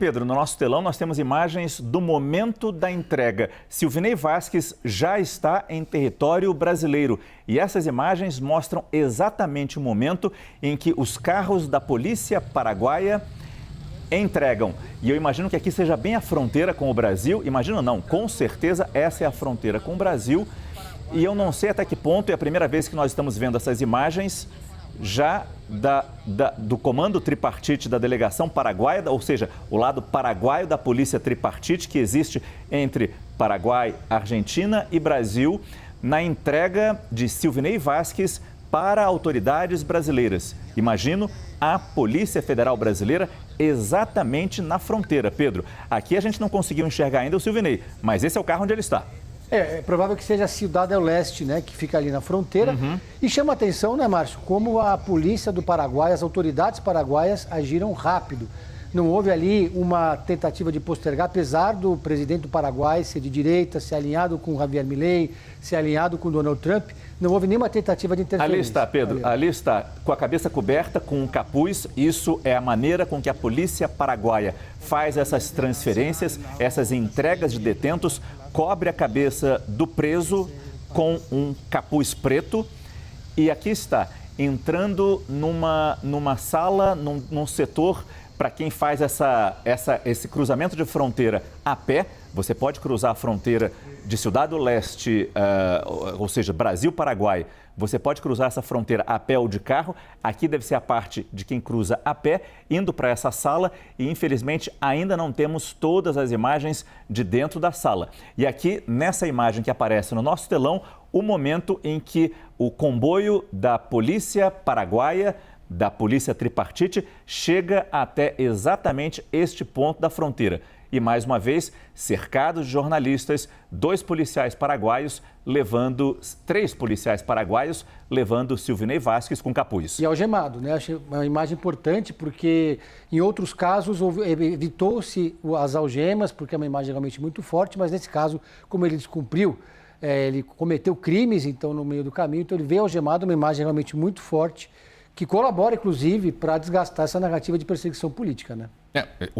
Pedro, no nosso telão nós temos imagens do momento da entrega. Silvinei Vasquez já está em território brasileiro e essas imagens mostram exatamente o momento em que os carros da polícia paraguaia entregam. E eu imagino que aqui seja bem a fronteira com o Brasil. Imagino não, com certeza essa é a fronteira com o Brasil. E eu não sei até que ponto é a primeira vez que nós estamos vendo essas imagens já do comando tripartite da delegação paraguaia, ou seja, o lado paraguaio da polícia tripartite que existe entre Paraguai, Argentina e Brasil, na entrega de Silvinei Vasquez para autoridades brasileiras. Imagino a Polícia Federal Brasileira exatamente na fronteira. Pedro, aqui a gente não conseguiu enxergar ainda o Silvinei, mas esse é o carro onde ele está. É provável que seja a Ciudad del Este, né, que fica ali na fronteira. E chama atenção, né, Márcio, como a polícia do Paraguai, as autoridades paraguaias agiram rápido. Não houve ali uma tentativa de postergar, apesar do presidente do Paraguai ser de direita, ser alinhado com Javier Milei, ser alinhado com Donald Trump. Não houve nenhuma tentativa de interferência. Ali está, Pedro, ali está, com a cabeça coberta, com um capuz. Isso é a maneira com que a polícia paraguaia faz essas transferências, essas entregas de detentos, cobre a cabeça do preso com um capuz preto. E aqui está, entrando numa sala, num setor para quem faz esse cruzamento de fronteira a pé. Você pode cruzar a fronteira de Ciudad del Este, ou seja, Brasil-Paraguai. Você pode cruzar essa fronteira a pé ou de carro. Aqui deve ser a parte de quem cruza a pé, indo para essa sala. E, infelizmente, ainda não temos todas as imagens de dentro da sala. E aqui, nessa imagem que aparece no nosso telão, o momento em que o comboio da polícia paraguaia, da polícia tripartite, chega até exatamente este ponto da fronteira. E, mais uma vez, cercados de jornalistas, três policiais paraguaios levando Silvinei Vasquez com capuz. E algemado, né? Achei uma imagem importante porque, em outros casos, evitou-se as algemas, porque é uma imagem realmente muito forte, mas nesse caso, como ele descumpriu, ele cometeu crimes, então, no meio do caminho, então ele veio algemado, uma imagem realmente muito forte, que colabora, inclusive, para desgastar essa narrativa de perseguição política, né?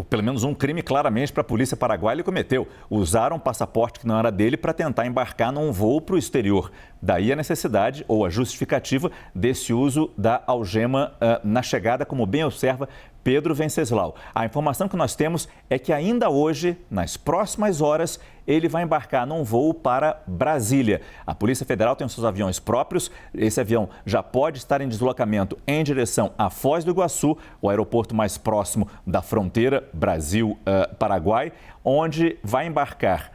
Pelo menos um crime claramente para a polícia paraguaia ele cometeu. Usaram um passaporte que não era dele para tentar embarcar num voo para o exterior. Daí a necessidade ou a justificativa desse uso da algema na chegada, como bem observa Pedro Venceslau. A informação que nós temos é que ainda hoje, nas próximas horas, ele vai embarcar num voo para Brasília. A Polícia Federal tem os seus aviões próprios. Esse avião já pode estar em deslocamento em direção à Foz do Iguaçu, o aeroporto mais próximo da fronteira Brasil-Paraguai, onde vai embarcar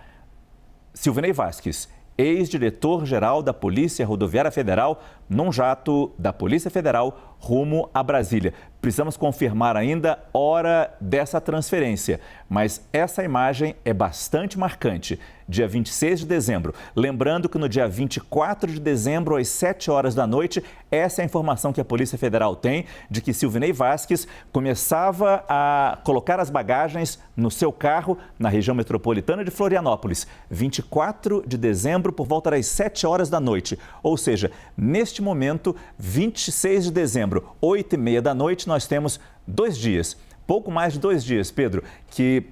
Silvinei Vasquez, ex-diretor-geral da Polícia Rodoviária Federal, num jato da Polícia Federal rumo a Brasília. Precisamos confirmar ainda a hora dessa transferência, mas essa imagem é bastante marcante. Dia 26 de dezembro. Lembrando que no dia 24 de dezembro, às 7 horas da noite, essa é a informação que a Polícia Federal tem de que Silvinei Vasquez começava a colocar as bagagens no seu carro na região metropolitana de Florianópolis. 24 de dezembro, por volta das 7 horas da noite. Ou seja, neste momento, 26 de dezembro, 8h30 da noite, nós temos 2 dias, pouco mais de 2 dias, Pedro, que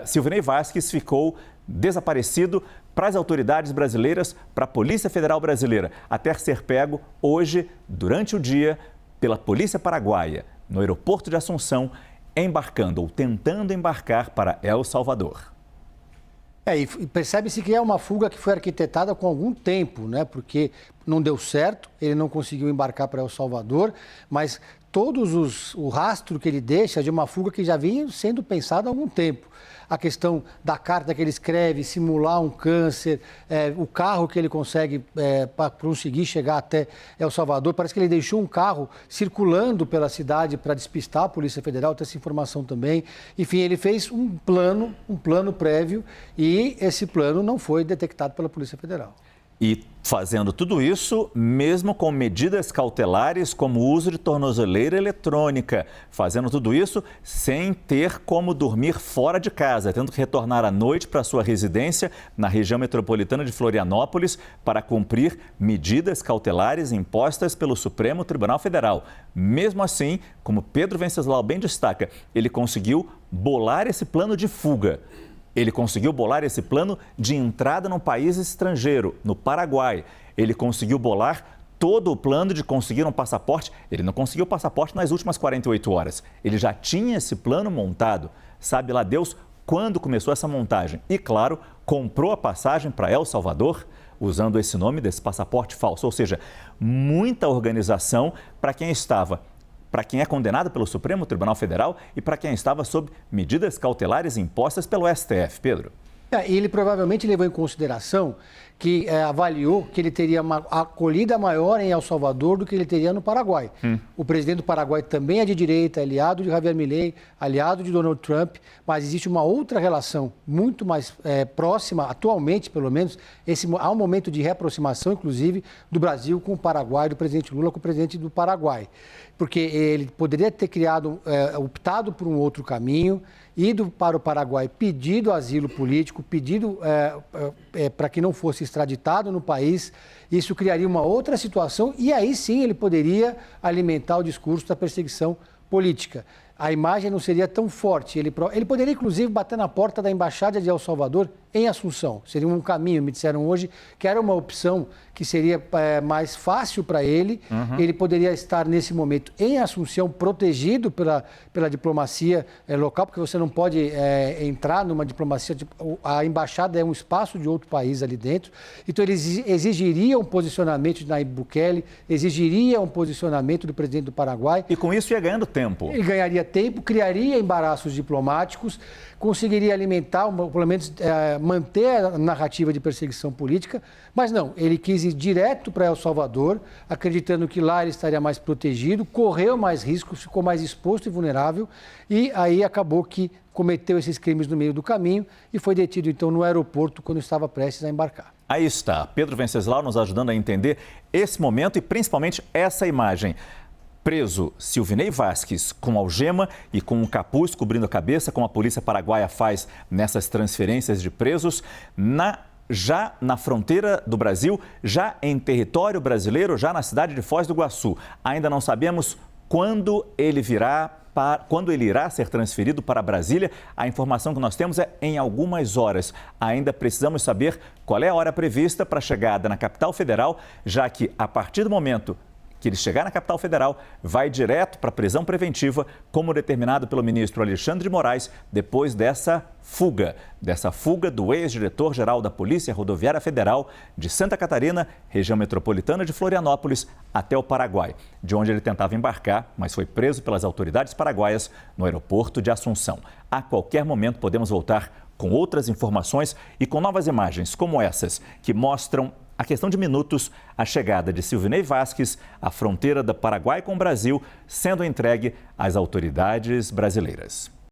Silvinei Vasquez ficou desaparecido para as autoridades brasileiras, para a Polícia Federal Brasileira, até ser pego hoje, durante o dia, pela Polícia Paraguaia, no aeroporto de Assunção, embarcando ou tentando embarcar para El Salvador. E percebe-se que é uma fuga que foi arquitetada com algum tempo, né? Porque não deu certo, ele não conseguiu embarcar para El Salvador, mas o rastro que ele deixa é de uma fuga que já vinha sendo pensada há algum tempo. A questão da carta que ele escreve, simular um câncer, o carro que ele consegue para conseguir chegar até El Salvador. Parece que ele deixou um carro circulando pela cidade para despistar a Polícia Federal, tem essa informação também. Enfim, ele fez um plano prévio e esse plano não foi detectado pela Polícia Federal. E fazendo tudo isso, mesmo com medidas cautelares como o uso de tornozeleira eletrônica. Fazendo tudo isso sem ter como dormir fora de casa, tendo que retornar à noite para sua residência na região metropolitana de Florianópolis para cumprir medidas cautelares impostas pelo Supremo Tribunal Federal. Mesmo assim, como Pedro Venceslau bem destaca, ele conseguiu bolar esse plano de fuga. Ele conseguiu bolar esse plano de entrada num país estrangeiro, no Paraguai. Ele conseguiu bolar todo o plano de conseguir um passaporte. Ele não conseguiu o passaporte nas últimas 48 horas. Ele já tinha esse plano montado. Sabe lá Deus quando começou essa montagem. E, claro, comprou a passagem para El Salvador usando esse nome desse passaporte falso. Ou seja, muita organização para quem é condenado pelo Supremo Tribunal Federal e para quem estava sob medidas cautelares impostas pelo STF. Pedro. E ele provavelmente levou em consideração que avaliou que ele teria uma acolhida maior em El Salvador do que ele teria no Paraguai. O presidente do Paraguai também é de direita, aliado de Javier Milei, aliado de Donald Trump, mas existe uma outra relação muito mais próxima, atualmente pelo menos, há um momento de reaproximação, inclusive, do Brasil com o Paraguai, do presidente Lula com o presidente do Paraguai. Porque ele poderia ter optado por um outro caminho, ido para o Paraguai, pedido asilo político, pedido para que não fosse extraditado no país. Isso criaria uma outra situação e aí sim ele poderia alimentar o discurso da perseguição política. A imagem não seria tão forte. Ele poderia, inclusive, bater na porta da Embaixada de El Salvador em Assunção. Seria um caminho, me disseram hoje, que era uma opção que seria mais fácil para ele. Ele poderia estar, nesse momento, em Assunção, protegido pela diplomacia local, porque você não pode entrar numa diplomacia. A Embaixada é um espaço de outro país ali dentro. Então, ele exigiria um posicionamento de Nayib Bukele, exigiria um posicionamento do presidente do Paraguai. E com isso ia ganhando tempo. Ele ganharia tempo, criaria embaraços diplomáticos, conseguiria alimentar, pelo menos manter a narrativa de perseguição política, mas não, ele quis ir direto para El Salvador, acreditando que lá ele estaria mais protegido, correu mais riscos, ficou mais exposto e vulnerável, e aí acabou que cometeu esses crimes no meio do caminho e foi detido então no aeroporto quando estava prestes a embarcar. Aí está, Pedro Venceslau nos ajudando a entender esse momento e principalmente essa imagem. Preso Silvinei Vasquez com algema e com um capuz cobrindo a cabeça, como a polícia paraguaia faz nessas transferências de presos, já na fronteira do Brasil, já em território brasileiro, já na cidade de Foz do Iguaçu. Ainda não sabemos quando ele irá ser transferido para Brasília. A informação que nós temos é em algumas horas. Ainda precisamos saber qual é a hora prevista para a chegada na capital federal, já que a partir do momento que ele chegar na capital federal, vai direto para a prisão preventiva, como determinado pelo ministro Alexandre de Moraes, depois dessa fuga do ex-diretor-geral da Polícia Rodoviária Federal de Santa Catarina, região metropolitana de Florianópolis, até o Paraguai, de onde ele tentava embarcar, mas foi preso pelas autoridades paraguaias no aeroporto de Assunção. A qualquer momento podemos voltar com outras informações e com novas imagens como essas, que mostram a questão de minutos, a chegada de Silvinei Vasquez à fronteira do Paraguai com o Brasil, sendo entregue às autoridades brasileiras.